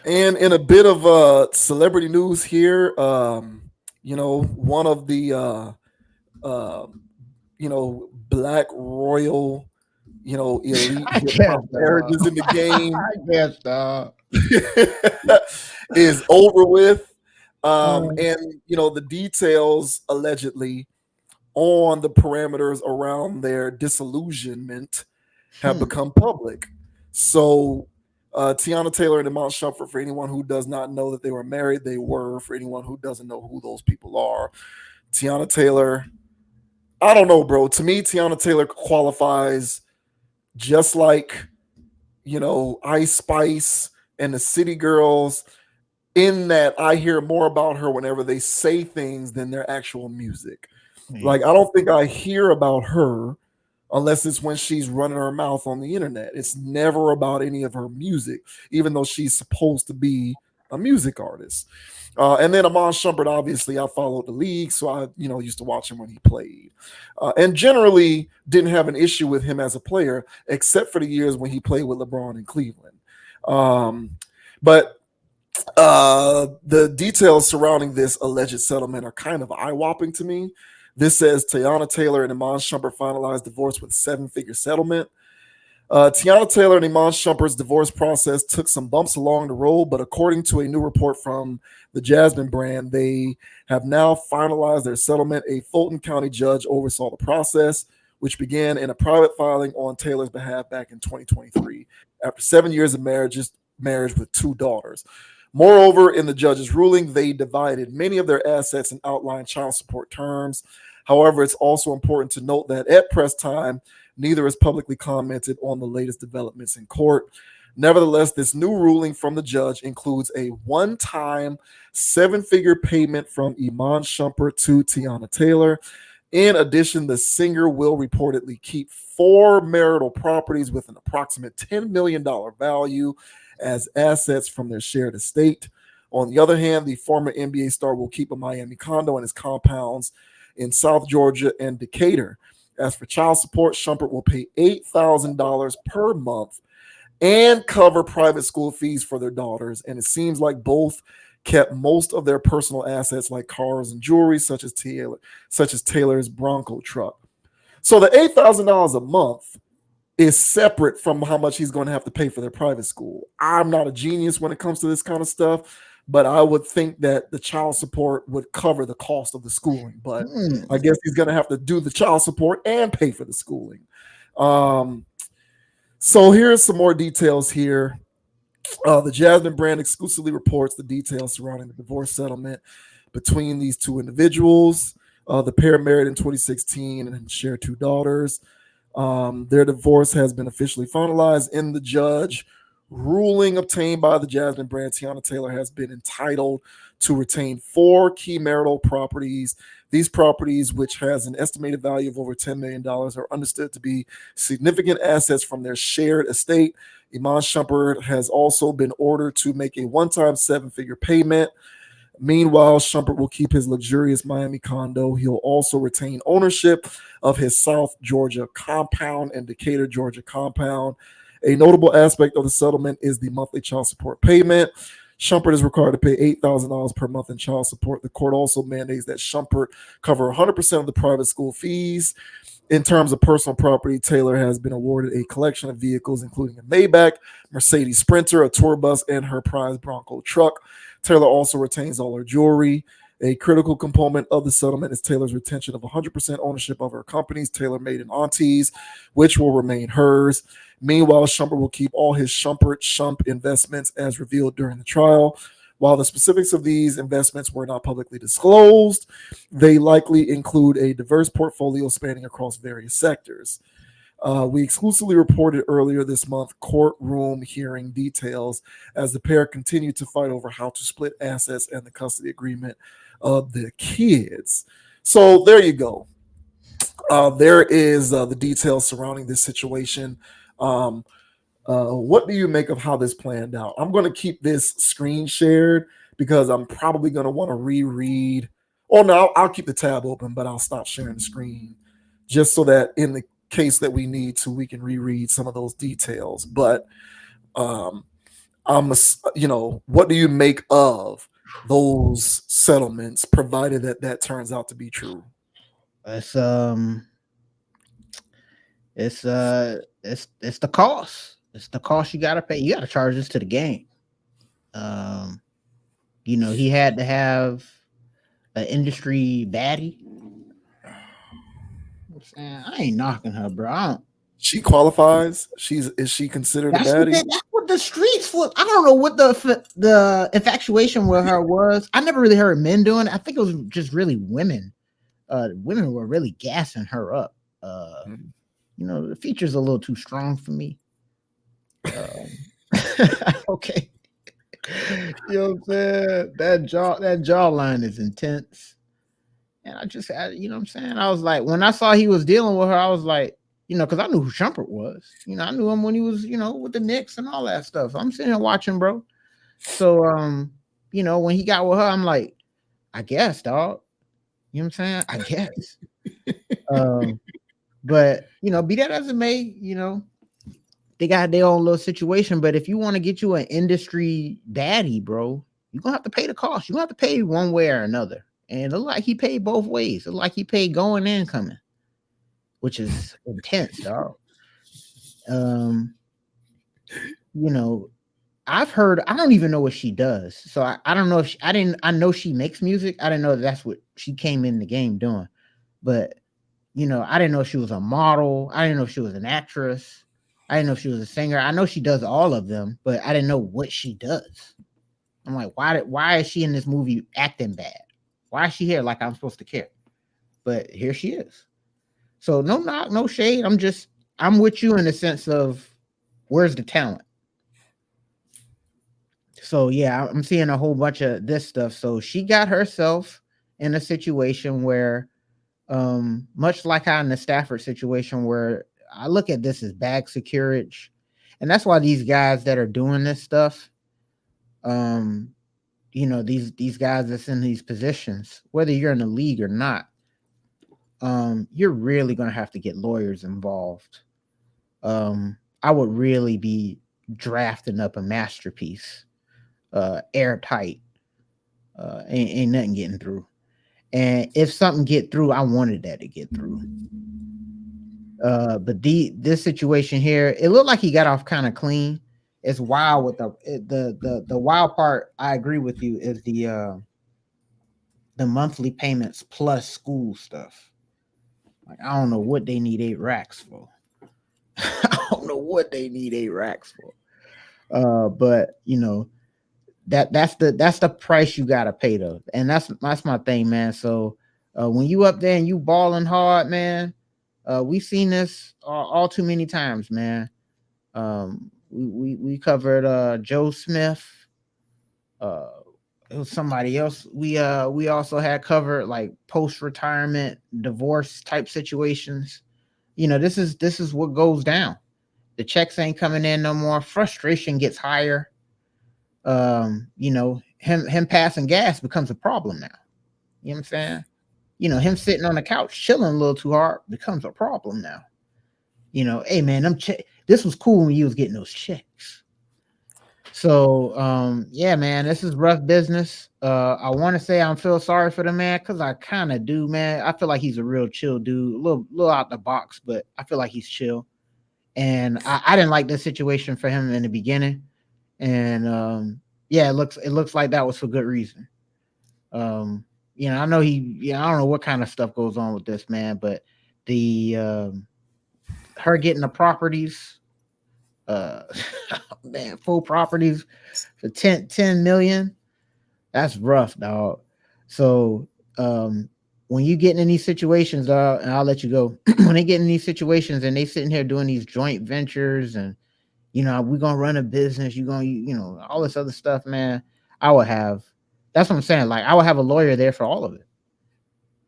And in a bit of celebrity news here, one of the uh, black royal, elite I hip hop can't, dog. marriages in the game I can't, dog. is over with. Uh, And the details allegedly on the parameters around their disillusionment have hmm. become public. So, Teyana Taylor and Iman Shumpert, for anyone who does not know that they were married, they were. For anyone who doesn't know who those people are, Teyana Taylor, I don't know, bro. To me, Teyana Taylor qualifies just like, Ice Spice and the City Girls, in that I hear more about her whenever they say things than their actual music. Yeah. Like, I don't think I hear about her unless it's when she's running her mouth on the internet. It's never about any of her music, even though she's supposed to be a music artist. And then Iman Shumpert, obviously, I followed the league, so I, used to watch him when he played, and generally didn't have an issue with him as a player, except for the years when he played with LeBron in Cleveland. Um, but the details surrounding this alleged settlement are kind of eye-whopping to me. This says Teyana Taylor and Iman Shumpert finalized divorce with seven-figure settlement. Teyana Taylor and Iman Shumpert's divorce process took some bumps along the road, but according to a new report from the Jasmine brand, they have now finalized their settlement. A Fulton County judge oversaw the process, which began in a private filing on Taylor's behalf back in 2023, after 7 years of marriage with two daughters. Moreover, in the judge's ruling, they divided many of their assets and outlined child support terms. However, it's also important to note that at press time, neither has publicly commented on the latest developments in court. Nevertheless, this new ruling from the judge includes a one time seven-figure payment from Iman Shumpert to Teyana Taylor. In addition, the singer will reportedly keep four marital properties with an approximate $10 million value as assets from their shared estate. On the other hand, the former NBA star will keep a Miami condo and his compounds in South Georgia and Decatur. As for child support, Shumpert will pay $8,000 per month and cover private school fees for their daughters. And it seems like both kept most of their personal assets like cars and jewelry, such as Taylor's Bronco truck. So the $8,000 a month is separate from how much he's going to have to pay for their private school. I'm not a genius when it comes to this kind of stuff, but I would think that the child support would cover the cost of the schooling. But I Hmm. guess he's going to have to do the child support and pay for the schooling. Um, so here's some more details here. The Jasmine brand exclusively reports the details surrounding the divorce settlement between these two individuals. The pair married in 2016 and share two daughters. Their divorce has been officially finalized in the judge ruling obtained by the Jasmine brand. Teyana Taylor has been entitled to retain four key marital properties. These properties, which has an estimated value of over $10 million, are understood to be significant assets from their shared estate. Iman Shumpert has also been ordered to make a one-time seven-figure payment. Meanwhile, Shumpert will keep his luxurious Miami condo. He'll also retain ownership of his South Georgia compound and Decatur, Georgia compound. A notable aspect of the settlement is the monthly child support payment. Shumpert is required to pay $8,000 per month in child support. The court also mandates that Shumpert cover 100% of the private school fees. In terms of personal property, Taylor has been awarded a collection of vehicles, including a Maybach, Mercedes Sprinter, a tour bus, and her prized Bronco truck. Taylor also retains all her jewelry. A critical component of the settlement is Taylor's retention of 100% ownership of her companies, Taylor Made and Aunties, which will remain hers. Meanwhile, Shumpert will keep all his Shump investments as revealed during the trial. While the specifics of these investments were not publicly disclosed, they likely include a diverse portfolio spanning across various sectors. We exclusively reported earlier this month courtroom hearing details as the pair continued to fight over how to split assets and the custody agreement of the kids. So there you go. There is the details surrounding this situation. Um, what do you make of how this planned out? I'm going to keep this screen shared because I'm probably going to want to reread. Oh no, I'll keep the tab open, but I'll stop sharing the screen just so that in the case that we need to, we can reread some of those details. But um, what do you make of those settlements, provided that that turns out to be true? It's it's the cost. It's the cost you gotta pay. You gotta charge this to the game. Um, he had to have an industry baddie. I'm saying I ain't knocking her, bro. I don't. She qualifies. Is she considered a baddie? That's what the streets was. I don't know what the infatuation with her was. I never really heard men doing it. I think it was just really women. Women were really gassing her up. The feature's a little too strong for me. Okay. You know what I'm saying? That jawline is intense. And I just had, you know what I'm saying? I was like, when I saw he was dealing with her, I was like, because I knew who Shumpert was. I knew him when he was, with the Knicks and all that stuff. I'm sitting here watching, bro. So, when he got with her, I'm like, I guess, dog. You know what I'm saying? I guess. But, be that as it may, they got their own little situation. But if you want to get you an industry baddie, bro, you're going to have to pay the cost. You're going to have to pay one way or another. And it looked like he paid both ways. It looked like he paid going and coming, which is intense, dog. I've heard, I don't even know what she does. So I don't know if I know she makes music. I didn't know that's what she came in the game doing. But, I didn't know if she was a model. I didn't know if she was an actress. I didn't know if she was a singer. I know she does all of them, but I didn't know what she does. I'm like, why is she in this movie acting bad? Why is she here like I'm supposed to care? But here she is. So no shade. I'm with you in the sense of where's the talent? So yeah, I'm seeing a whole bunch of this stuff. So she got herself in a situation where, much like how in the Stafford situation, where I look at this as bag securage, and that's why these guys that are doing this stuff, these guys that's in these positions, whether you're in the league or not, you're really going to have to get lawyers involved. I would really be drafting up a masterpiece, airtight, ain't nothing getting through. And if something get through, I wanted that to get through. But this situation here, it looked like he got off kind of clean. It's wild with the wild part. I agree with you, is the monthly payments plus school stuff. Like, I don't know what they need 8 racks for. I don't know what they need 8 racks for. But that's the price you gotta pay though, and that's my thing, man. So when you up there and you balling hard, man, we've seen this all too many times, man. We covered Joe Smith. It was somebody else. We also had covered like post retirement divorce type situations. This is what goes down. The checks ain't coming in no more. Frustration gets higher. Him passing gas becomes a problem now. You know what I'm saying? Him sitting on the couch chilling a little too hard becomes a problem now. Hey man, this was cool when you was getting those checks. So yeah, man, this is rough business. I want to say I feel sorry for the man, because I kind of do, man. I feel like he's a real chill dude, a little out the box, but I feel like he's chill. And I didn't like this situation for him in the beginning. And yeah, it looks like that was for good reason. I know I don't know what kind of stuff goes on with this man, but the her getting the properties, man, full properties for 10 million, that's rough, dog. So when you get in these situations, dog, and I'll let you go, when they get in these situations and they sitting here doing these joint ventures and we're gonna run a business, you're gonna, all this other stuff, man. That's what I'm saying. Like, I would have a lawyer there for all of it.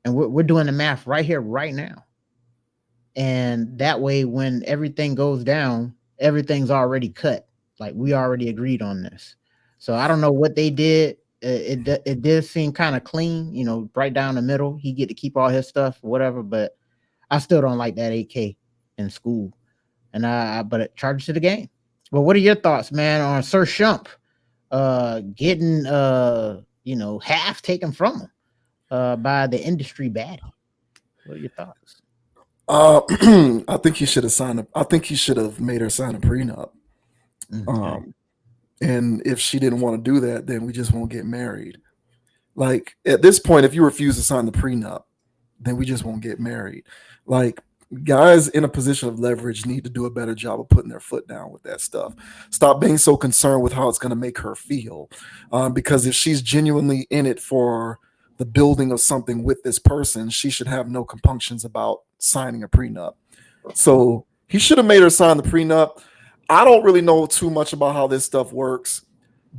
And we're doing the math right here, right now. And that way, when everything goes down, everything's already cut. Like, we already agreed on this. So I don't know what they did. It did seem kind of clean, right down the middle. He get to keep all his stuff, whatever. But I still don't like that 8K in school. And but it charges to the game. But what are your thoughts, man, on Sir Shump getting half taken from him by the industry baddie? What are your thoughts? I think he should have signed. I think he should have made her sign a prenup. Okay. Um, and if she didn't want to do that, then we just won't get married. Like at this point, if you refuse to sign the prenup, then we just won't get married. Like guys in a position of leverage need to do a better job of putting their foot down with that stuff. Stop being so concerned with how it's going to make her feel. Because if she's genuinely in it for the building of something with this person, she should have no compunctions about signing a prenup. So he should have made her sign the prenup. I don't really know too much about how this stuff works,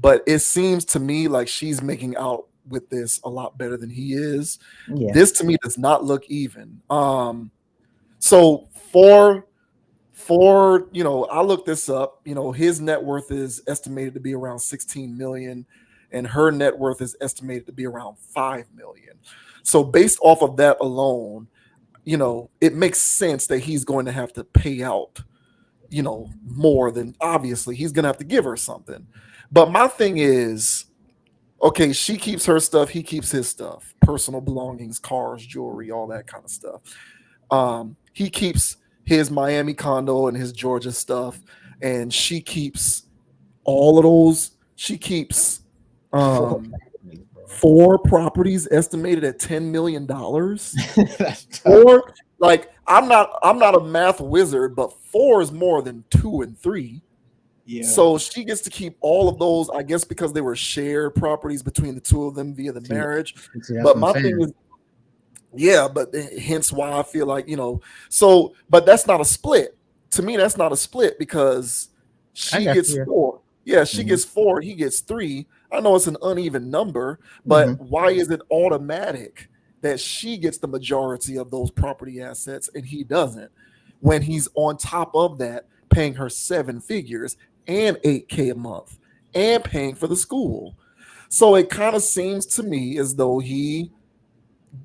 but it seems to me like she's making out with this a lot better than he is. Yeah. This to me does not look even. So for I looked this up. His net worth is estimated to be around 16 million, and her net worth is estimated to be around 5 million. So based off of that alone, it makes sense that he's going to have to pay out, more than obviously he's going to have to give her something. But my thing is, okay, she keeps her stuff, he keeps his stuff, personal belongings, cars, jewelry, all that kind of stuff. He keeps his Miami condo and his Georgia stuff, and she keeps all of those. She keeps um, four properties estimated at $10 million. That's tough. Or like I'm not a math wizard, but four is more than two and three. Yeah. So she gets to keep all of those, I guess, because they were shared properties between the two of them via the marriage. See, that's But what my I'm thing saying. is, yeah, but hence why I feel like, so, but that's not a split. To me, that's not a split because I she got gets you. four. Yeah, she Mhm. gets four, he gets three. I know it's an uneven number, but Mhm. why is it automatic that she gets the majority of those property assets and he doesn't? When he's on top of that, paying her seven figures and 8K a month and paying for the school. So it kind of seems to me as though he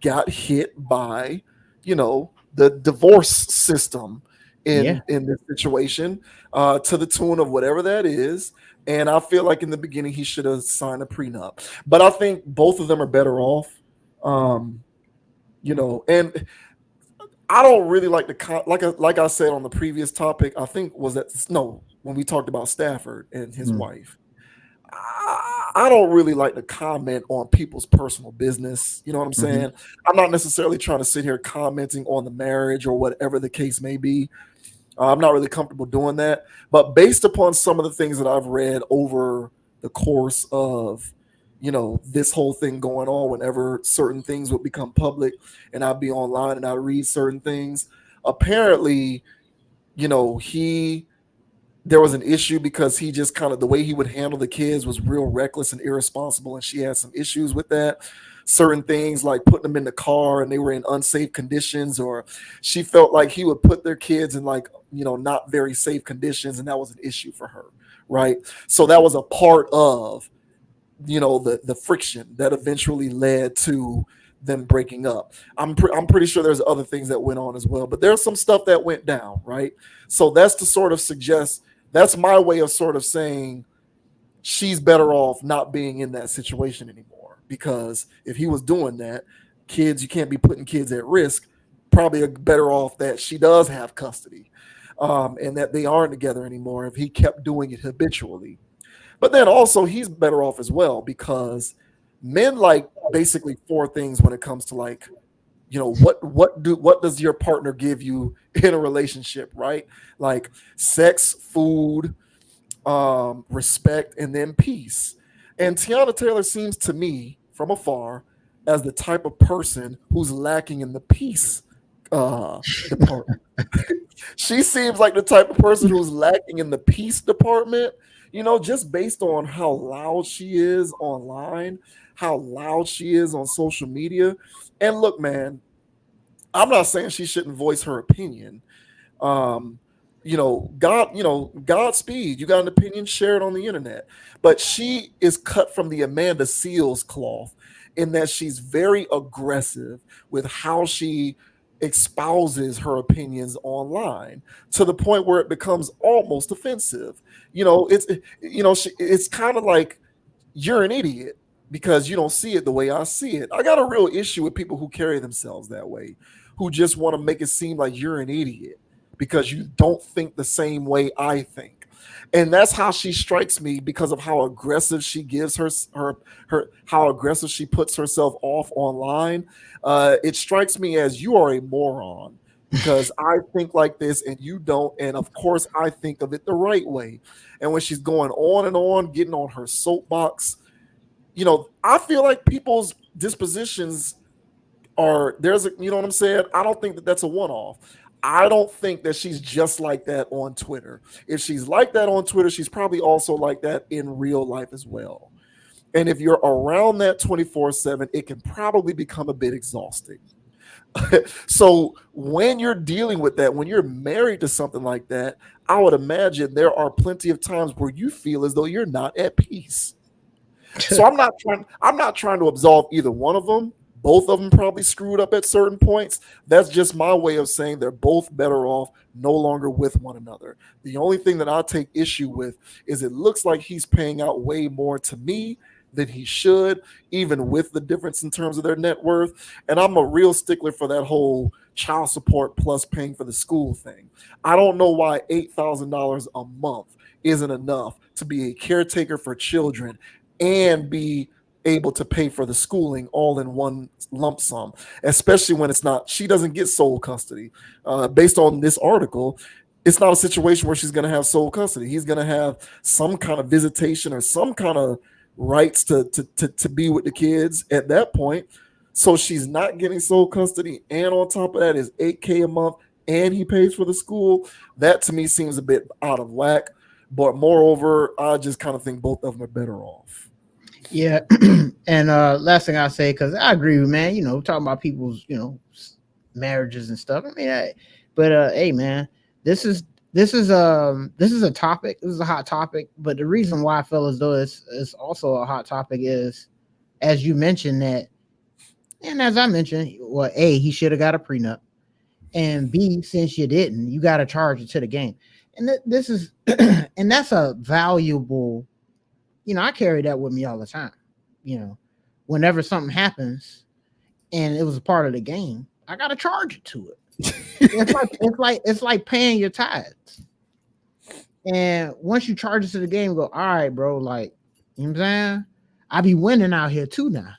got hit by, the divorce system Yeah. in this situation, to the tune of whatever that is. And I feel like in the beginning he should have signed a prenup. But I think both of them are better off. Um, and I don't really like the like I said on the previous topic. I think was that no when we talked about Stafford and his Mm. wife. I don't really like to comment on people's personal business. You know what I'm Mhm. saying? I'm not necessarily trying to sit here commenting on the marriage or whatever the case may be. I'm not really comfortable doing that. But based upon some of the things that I've read over the course of, this whole thing going on, whenever certain things would become public and I'd be online and I'd read certain things, apparently, he there was an issue because he just kind of the way he would handle the kids was real reckless and irresponsible, and she had some issues with that. Certain things like putting them in the car and they were in unsafe conditions, or she felt like he would put their kids in like not very safe conditions, and that was an issue for her, right? So that was a part of the friction that eventually led to them breaking up. I'm pretty sure there's other things that went on as well, but there's some stuff that went down, right? So that's to sort of suggest that's my way of sort of saying she's better off not being in that situation anymore, because if he was doing that, kids, you can't be putting kids at risk. Probably better off that she does have custody, and that they aren't together anymore if he kept doing it habitually. But then also he's better off as well because men like basically four things when it comes to like, what does your partner give you in a relationship, right? Like sex, food, respect, and then peace. And Tiana Taylor seems to me from afar as the type of person who's lacking in the peace department. She seems like the type of person who's lacking in the peace department, just based on how loud she is online, how loud she is on social media. And look, man, I'm not saying she shouldn't voice her opinion. Um, Godspeed. You got an opinion, share it on the internet. But she is cut from the Amanda Seals cloth in that she's very aggressive with how she espouses her opinions online to the point where it becomes almost offensive. It's kind of like you're an idiot because you don't see it the way I see it. I got a real issue with people who carry themselves that way, who just want to make it seem like you're an idiot because you don't think the same way I think. And that's how she strikes me because of how aggressive she gives her how aggressive she puts herself off online. It strikes me as you are a moron because I think like this and you don't. And of course, I think of it the right way. And when she's going on and on, getting on her soapbox, I feel like people's dispositions you know what I'm saying? I don't think that that's a one off. I don't think that she's just like that on Twitter. If she's like that on Twitter, she's probably also like that in real life as well. And if you're around that 24/7, it can probably become a bit exhausting. So when you're dealing with that, when you're married to something like that, I would imagine there are plenty of times where you feel as though you're not at peace. So I'm not trying to absolve either one of them. Both of them probably screwed up at certain points. That's just my way of saying they're both better off no longer with one another. The only thing that I take issue with is it looks like he's paying out way more to me than he should, even with the difference in terms of their net worth. And I'm a real stickler for that whole child support plus paying for the school thing. I don't know why $8,000 a month isn't enough to be a caretaker for children and be able to pay for the schooling all in one lump sum, especially when it's not, she doesn't get sole custody. Based on this article, it's not a situation where she's going to have sole custody. He's going to have some kind of visitation or some kind of rights to be with the kids at that point. So she's not getting sole custody. And on top of that is $8K a month and he pays for the school. That to me seems a bit out of whack. But moreover, I just kind of think both of them are better off. Yeah. And last thing I say, because I agree with, man, talking about people's, marriages and stuff. I mean, hey, man, this is a topic. This is a hot topic. But the reason why I feel as though it's also a hot topic is, as you mentioned that, and as I mentioned, well, A, he should have got a prenup, and B, since you didn't, you got to charge it to the game. And this is, and that's a valuable. I carry that with me all the time. Whenever something happens and it was a part of the game, I got to charge it to it. It's like paying your tithes. And once you charge it to the game, go, all right, bro, like, you know what I'm saying? I be winning out here too now.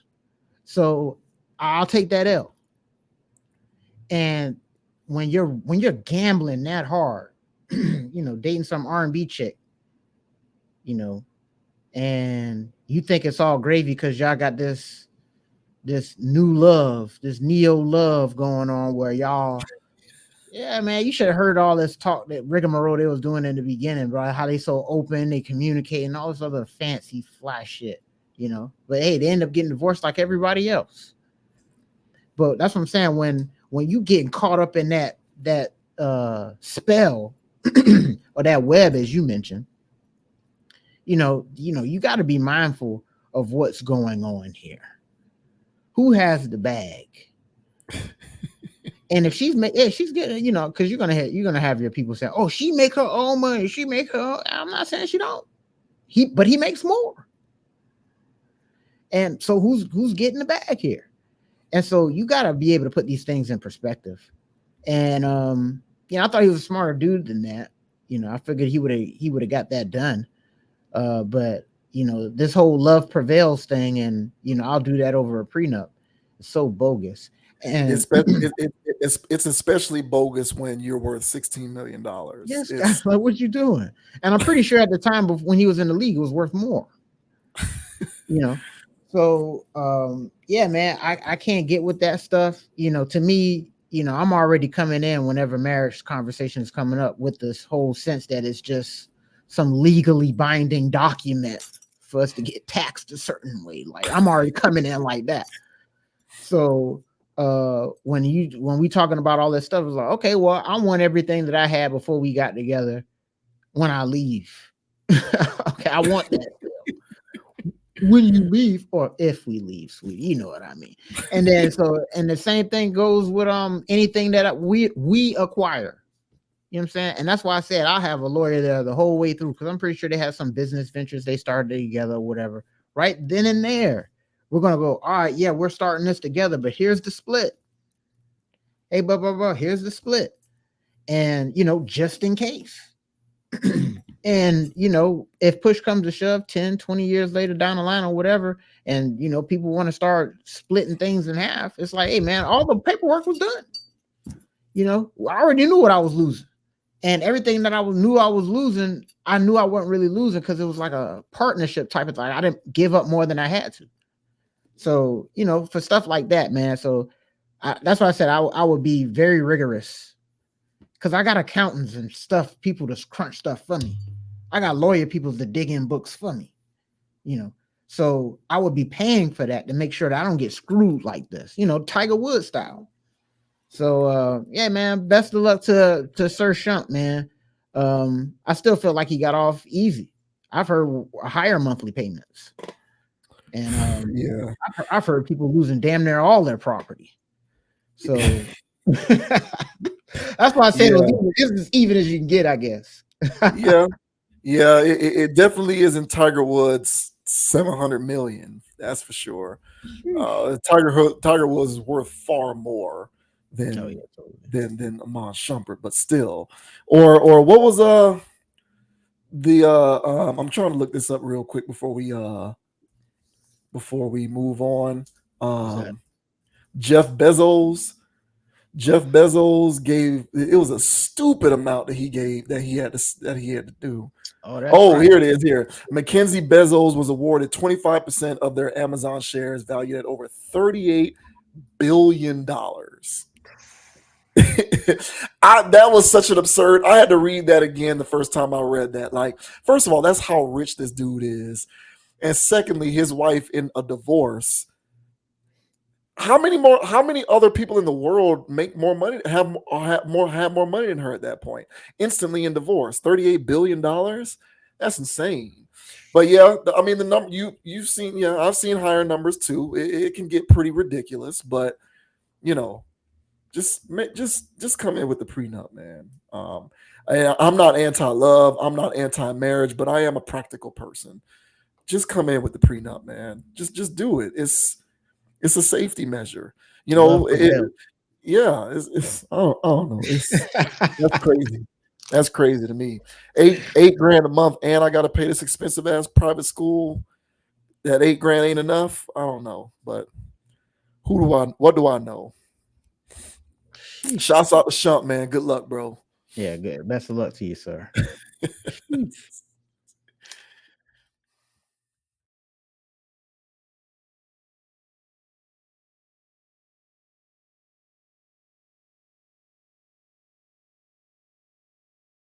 So I'll take that L. And when you're gambling that hard, dating some R&B chick, and you think it's all gravy because y'all got this new love, this neo love going on where y'all, yeah, man, you should have heard all this talk that rigmarole they was doing in the beginning, bro. How they so open, they communicate, and all this other fancy fly shit, But hey, they end up getting divorced like everybody else. But that's what I'm saying. When you getting caught up in that spell or that web, as you mentioned, you got to be mindful of what's going on here. Who has the bag? And if she's getting, because you're gonna have your people say, "Oh, she make her own money. She make her own." I'm not saying she don't. But he makes more. And so who's getting the bag here? And so you got to be able to put these things in perspective. And I thought he was a smarter dude than that. I figured he would have got that done. But this whole love prevails thing, and I'll do that over a prenup. It's so bogus. And it's especially bogus when you're worth $16 million. Yes, guys, like, what you doing? And I'm pretty sure at the time when he was in the league, it was worth more. So yeah, man, I can't get with that stuff. To me, I'm already coming in whenever marriage conversation is coming up with this whole sense that it's just some legally binding document for us to get taxed a certain way. Like, I'm already coming in like that. So when we talking about all this stuff, it's like, okay, well, I want everything that I had before we got together when I leave. Okay, I want that. when you leave or if we leave, sweetie, you know what I mean. And then and the same thing goes with anything that we acquire. You know what I'm saying? And that's why I said I'll have a lawyer there the whole way through, because I'm pretty sure they have some business ventures they started together or whatever. Right then and there, we're gonna go, all right, yeah, we're starting this together, but here's the split. Hey, blah, blah, blah, here's the split. And just in case. And if push comes to shove 10, 20 years later down the line or whatever, and people want to start splitting things in half, it's like, hey man, all the paperwork was done. I already knew what I was losing. And everything that knew I was losing, I knew I wasn't really losing, because it was like a partnership type of thing. I didn't give up more than I had to. So, for stuff like that, man. So that's why I said I would be very rigorous, because I got accountants and stuff, people to crunch stuff for me. I got lawyer people to dig in books for me, So I would be paying for that to make sure that I don't get screwed like this, Tiger Woods style. So yeah, man, best of luck to Sir Shump, man. I still feel like he got off easy. I've heard higher monthly payments. And Yeah, I've heard people losing damn near all their property. So that's why I said it's as even as you can get, I guess. yeah, it definitely isn't Tiger Woods 700 million. That's for sure. Tiger Woods is worth far more than than Iman Shumpert, but still. Or what was I'm trying to look this up real quick before we move on. Jeff Bezos gave, it was a stupid amount that he had to do. Right. Here it is. Here, Mackenzie Bezos was awarded 25% of their Amazon shares, valued at over $38 billion. That was such an absurd. I had to read that again the first time I read that. Like, first of all, that's how rich this dude is, and secondly, his wife in a divorce. How many other people in the world make more money, have more money than her at that point? Instantly in divorce, $38 billion. That's insane. But yeah, I mean, the number you've seen, yeah, I've seen higher numbers too. It can get pretty ridiculous, but just come in with the prenup, man. I'm not anti-love, I'm not anti-marriage, but I am a practical person. Just come in with the prenup, man. Just do it. It's a safety measure, yeah. It's I don't know. That's crazy. That's crazy to me. $8,000 a month, and I got to pay this expensive ass private school. That $8,000 ain't enough. I don't know, but what do I know? Shouts out to Shump, man. Good luck, bro. Yeah, good. Best of luck to you, sir.